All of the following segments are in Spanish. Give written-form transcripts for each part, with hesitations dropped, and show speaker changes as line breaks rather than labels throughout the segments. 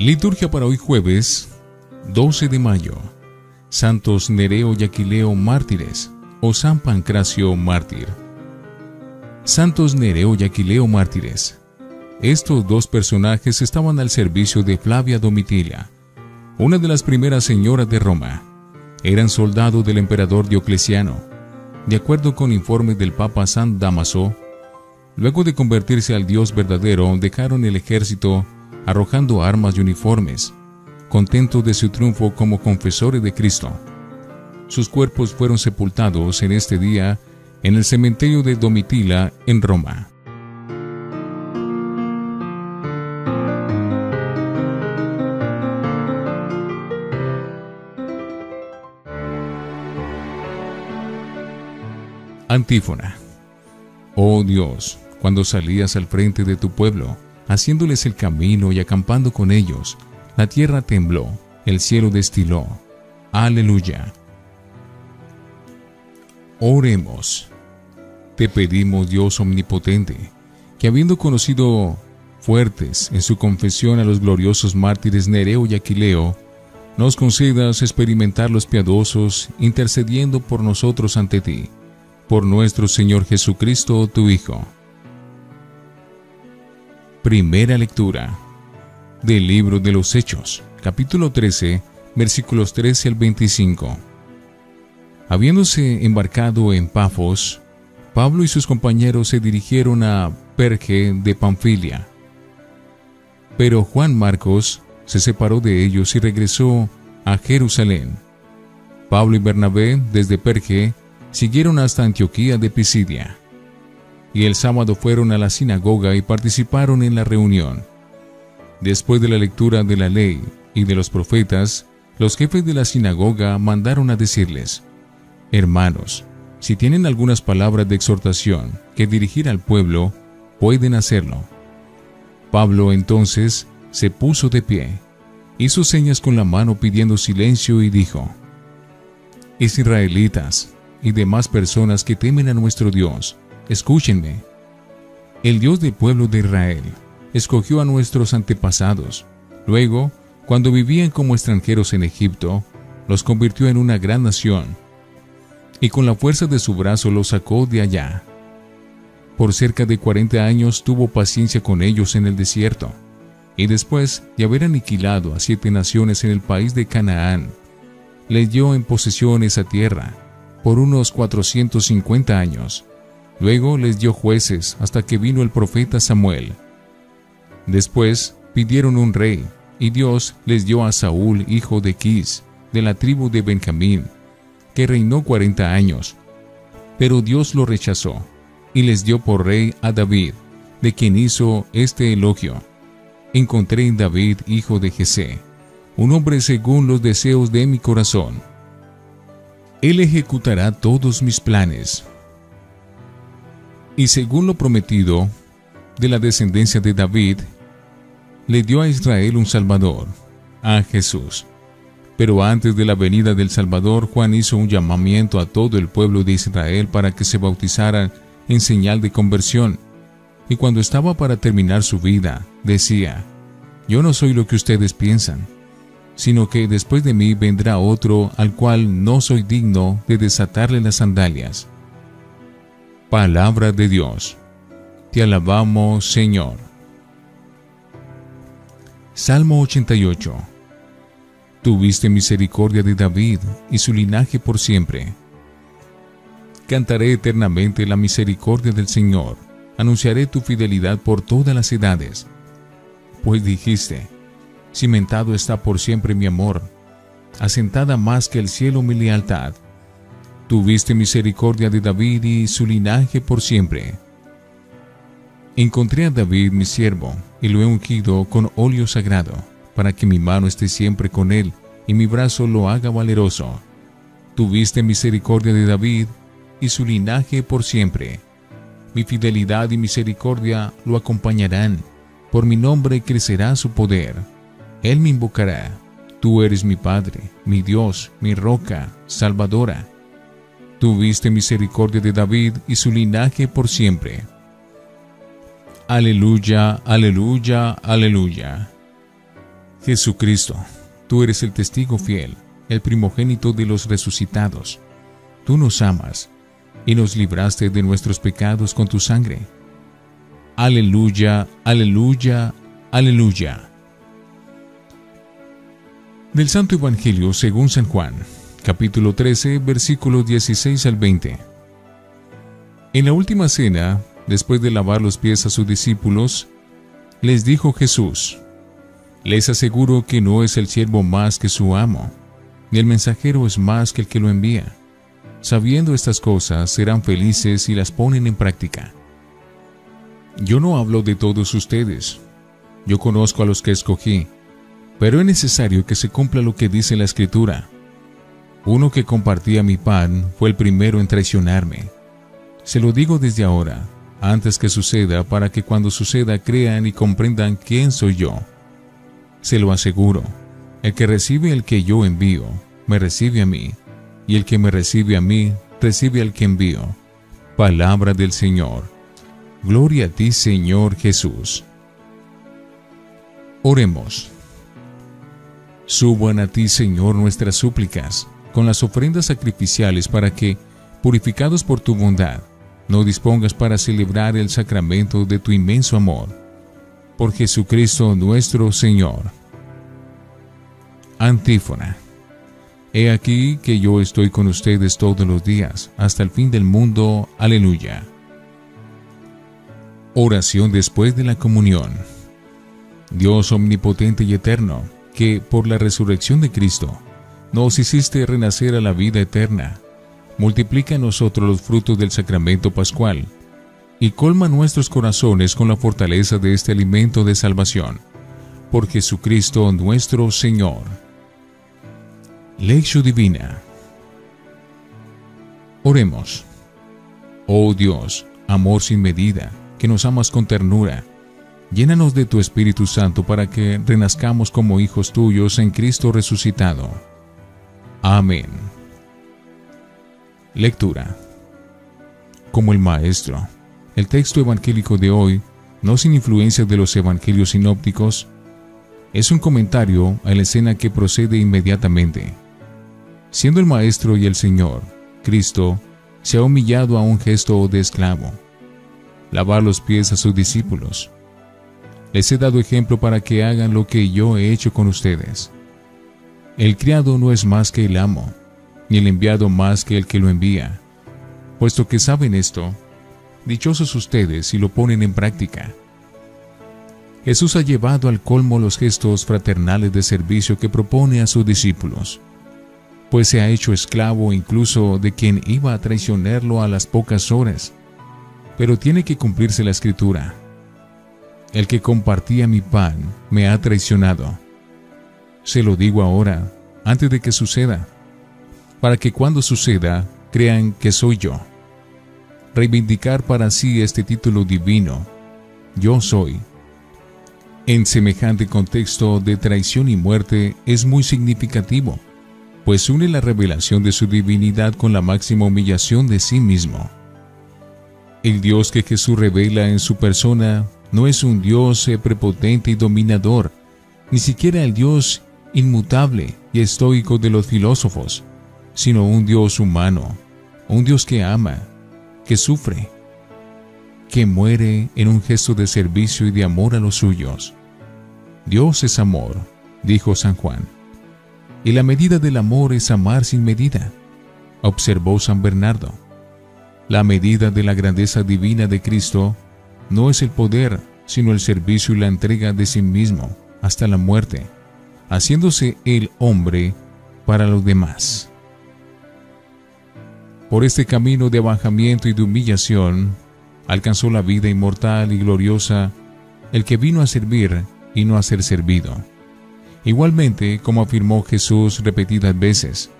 Liturgia para hoy jueves 12 de mayo. Santos Nereo y Aquileo mártires o San Pancracio mártir. Santos Nereo y Aquileo mártires. Estos dos personajes estaban al servicio de Flavia Domitila, una de las primeras señoras de Roma. Eran soldados del emperador Diocleciano. De acuerdo con informes del Papa San Dámaso, luego de convertirse al Dios verdadero, dejaron el ejército arrojando armas y uniformes, contentos de su triunfo como confesores de Cristo. Sus cuerpos fueron sepultados en este día en el cementerio de Domitila en Roma. Antífona. Oh Dios, cuando salías al frente de tu pueblo, haciéndoles el camino y acampando con ellos, la tierra tembló, el cielo destiló. Aleluya. Oremos. Te pedimos, Dios omnipotente, que habiendo conocido fuertes en su confesión a los gloriosos mártires Nereo y Aquileo, nos concedas experimentar los piadosos, intercediendo por nosotros ante ti, por nuestro Señor Jesucristo, tu Hijo. Primera lectura del libro de los Hechos, capítulo 13, versículos 13 al 25. Habiéndose embarcado en Pafos, Pablo y sus compañeros se dirigieron a Perge de Panfilia. Pero Juan Marcos se separó de ellos y regresó a Jerusalén. Pablo y Bernabé, desde Perge, siguieron hasta Antioquía de Pisidia. Y el sábado fueron a la sinagoga y participaron en la reunión. Después de la lectura de la ley y de los profetas, los jefes de la sinagoga mandaron a decirles: Hermanos, si tienen algunas palabras de exhortación que dirigir al pueblo, pueden hacerlo. Pablo entonces se puso de pie, hizo señas con la mano pidiendo silencio y dijo: Israelitas y demás personas que temen a nuestro Dios, escúchenme. El Dios del pueblo de Israel escogió a nuestros antepasados. Luego, cuando vivían como extranjeros en Egipto, los convirtió en una gran nación, y con la fuerza de su brazo los sacó de allá. Por cerca de 40 años tuvo paciencia con ellos en el desierto, y después de haber aniquilado a 7 naciones en el país de Canaán, les dio en posesión esa tierra por unos 450 años. Luego les dio jueces hasta que vino el profeta Samuel. Después pidieron un rey, y Dios les dio a Saúl, hijo de Quis, de la tribu de Benjamín, que reinó 40 años. Pero Dios lo rechazó, y les dio por rey a David, de quien hizo este elogio: Encontré en David, hijo de Jesé, un hombre según los deseos de mi corazón. Él ejecutará todos mis planes. Y según lo prometido, de la descendencia de David, le dio a Israel un Salvador, a Jesús. Pero antes de la venida del Salvador, Juan hizo un llamamiento a todo el pueblo de Israel para que se bautizaran en señal de conversión. Y cuando estaba para terminar su vida, decía: Yo no soy lo que ustedes piensan, sino que después de mí vendrá otro al cual no soy digno de desatarle las sandalias. Palabra de Dios. Te alabamos, Señor. Salmo 88. Tuviste misericordia de David y su linaje por siempre. Cantaré eternamente la misericordia del Señor. Anunciaré tu fidelidad por todas las edades. Pues dijiste: cimentado está por siempre mi amor, asentada más que el cielo mi lealtad. Tuviste misericordia de David y su linaje por siempre. Encontré a David mi siervo, y lo he ungido con óleo sagrado, para que mi mano esté siempre con él, y mi brazo lo haga valeroso. Tuviste misericordia de David, y su linaje por siempre. Mi fidelidad y misericordia lo acompañarán, por mi nombre crecerá su poder. Él me invocará: tú eres mi Padre, mi Dios, mi roca, salvadora. Tuviste misericordia de David y su linaje por siempre. Aleluya, aleluya, aleluya. Jesucristo, tú eres el testigo fiel, el primogénito de los resucitados. Tú nos amas y nos libraste de nuestros pecados con tu sangre. Aleluya, aleluya, aleluya. Del Santo Evangelio según San Juan, capítulo 13, versículos 16 al 20. En la última cena, después de lavar los pies a sus discípulos, les dijo Jesús: les aseguro que no es el siervo más que su amo, ni el mensajero es más que el que lo envía. Sabiendo estas cosas, serán felices si las ponen en práctica. Yo no hablo de todos ustedes. Yo conozco a los que escogí, pero es necesario que se cumpla lo que dice la Escritura. Uno que compartía mi pan fue el primero en traicionarme. Se lo digo desde ahora, antes que suceda, para que cuando suceda crean y comprendan quién soy yo. Se lo aseguro, el que recibe al que yo envío, me recibe a mí, y el que me recibe a mí, recibe al que envío. Palabra del Señor. Gloria a ti, Señor Jesús. Oremos. Suban a ti, Señor, nuestras súplicas, con las ofrendas sacrificiales, para que, purificados por tu bondad, nos dispongas para celebrar el sacramento de tu inmenso amor. Por Jesucristo nuestro Señor. Antífona. He aquí que yo estoy con ustedes todos los días, hasta el fin del mundo. Aleluya. Oración después de la comunión. Dios omnipotente y eterno, que por la resurrección de Cristo nos hiciste renacer a la vida eterna, multiplica en nosotros los frutos del sacramento pascual y colma nuestros corazones con la fortaleza de este alimento de salvación. Por Jesucristo nuestro Señor. Lectio Divina. Oremos. Oh Dios, amor sin medida, que nos amas con ternura, llénanos de tu Espíritu Santo para que renazcamos como hijos tuyos en Cristo resucitado. Amén. Lectura. Como el Maestro, el texto evangélico de hoy, no sin influencia de los evangelios sinópticos, es un comentario a la escena que procede inmediatamente. Siendo el Maestro y el Señor, Cristo se ha humillado a un gesto de esclavo: lavar los pies a sus discípulos. Les he dado ejemplo para que hagan lo que yo he hecho con ustedes. El criado no es más que el amo, ni el enviado más que el que lo envía. Puesto que saben esto, dichosos ustedes si lo ponen en práctica. Jesús ha llevado al colmo los gestos fraternales de servicio que propone a sus discípulos, pues se ha hecho esclavo incluso de quien iba a traicionarlo a las pocas horas. Pero tiene que cumplirse la Escritura: el que compartía mi pan me ha traicionado. Se lo digo ahora, antes de que suceda, para que cuando suceda crean que soy yo. Reivindicar para sí este título divino, yo soy, en semejante contexto de traición y muerte, es muy significativo, pues une la revelación de su divinidad con la máxima humillación de sí mismo. El Dios que Jesús revela en su persona no es un Dios prepotente y dominador, ni siquiera el Dios inmutable y estoico de los filósofos, sino un Dios humano, un Dios que ama, que sufre, que muere en un gesto de servicio y de amor a los suyos. Dios es amor, dijo San Juan, y la medida del amor es amar sin medida, observó San Bernardo. La medida de la grandeza divina de Cristo no es el poder, sino el servicio y la entrega de sí mismo hasta la muerte, haciéndose el hombre para los demás. Por este camino de abajamiento y de humillación, alcanzó la vida inmortal y gloriosa el que vino a servir y no a ser servido. Igualmente, como afirmó Jesús repetidas veces,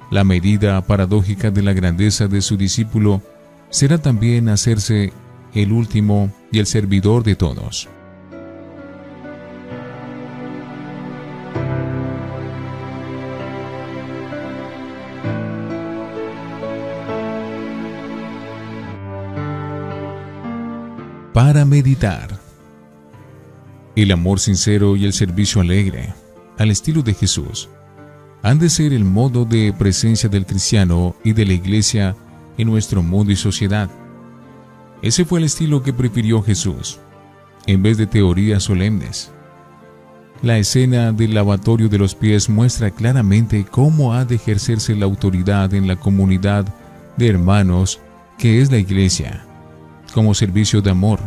la medida paradójica de la grandeza de su discípulo será también hacerse el último y el servidor de todos. Para meditar. El amor sincero y el servicio alegre, al estilo de Jesús, han de ser el modo de presencia del cristiano y de la iglesia en nuestro mundo y sociedad. Ese fue el estilo que prefirió Jesús, en vez de teorías solemnes. La escena del lavatorio de los pies muestra claramente cómo ha de ejercerse la autoridad en la comunidad de hermanos que es la iglesia, como servicio de amor.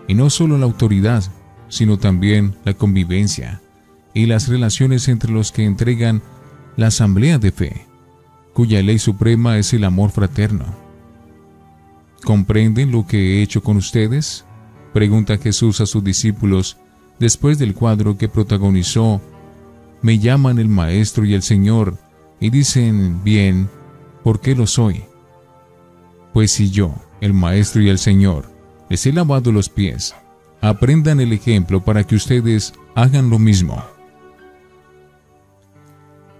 Y no solo la autoridad, sino también la convivencia y las relaciones entre los que entregan la asamblea de fe, cuya ley suprema es el amor fraterno. ¿Comprenden lo que he hecho con ustedes?, pregunta Jesús a sus discípulos después del cuadro que protagonizó. Me llaman el Maestro y el Señor, y dicen, bien, ¿por qué lo soy? Pues si yo, el Maestro y el Señor, les he lavado los pies, aprendan el ejemplo para que ustedes hagan lo mismo.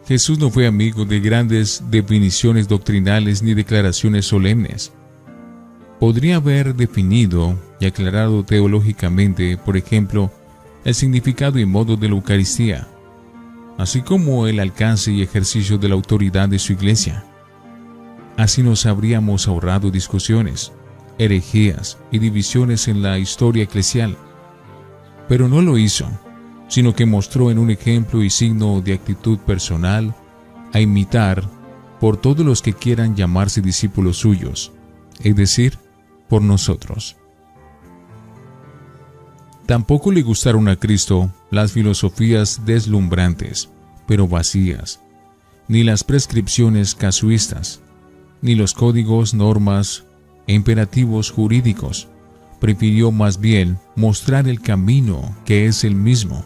Jesús no fue amigo de grandes definiciones doctrinales ni declaraciones solemnes. Podría haber definido y aclarado teológicamente, por ejemplo, el significado y modo de la Eucaristía, así como el alcance y ejercicio de la autoridad de su iglesia. Así nos habríamos ahorrado discusiones, herejías y divisiones en la historia eclesial. Pero no lo hizo, sino que mostró en un ejemplo y signo de actitud personal a imitar por todos los que quieran llamarse discípulos suyos, es decir, por nosotros. Tampoco le gustaron a Cristo las filosofías deslumbrantes, pero vacías, ni las prescripciones casuistas, ni los códigos, normas e imperativos jurídicos. Prefirió más bien mostrar el camino, que es el mismo,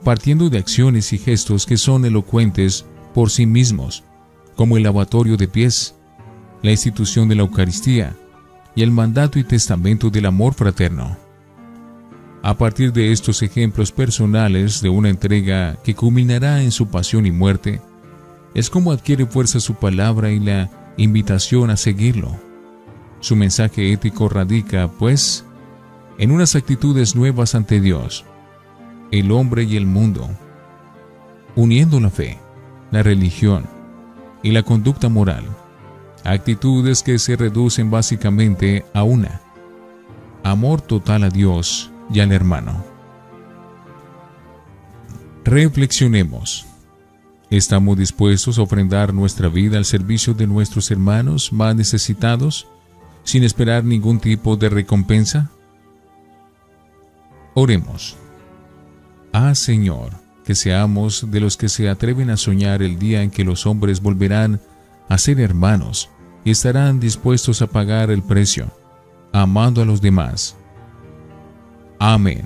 partiendo de acciones y gestos que son elocuentes por sí mismos, como el lavatorio de pies, la institución de la Eucaristía y el mandato y testamento del amor fraterno. A partir de estos ejemplos personales de una entrega que culminará en su pasión y muerte, es como adquiere fuerza su palabra y la invitación a seguirlo. Su mensaje ético radica, pues, en unas actitudes nuevas ante Dios, el hombre y el mundo, uniendo la fe, la religión y la conducta moral, actitudes que se reducen básicamente a una: amor total a Dios y al hermano. Reflexionemos. ¿Estamos dispuestos a ofrendar nuestra vida al servicio de nuestros hermanos más necesitados, sin esperar ningún tipo de recompensa? Oremos. Señor, que seamos de los que se atreven a soñar el día en que los hombres volverán a ser hermanos y estarán dispuestos a pagar el precio, amando a los demás. Amén.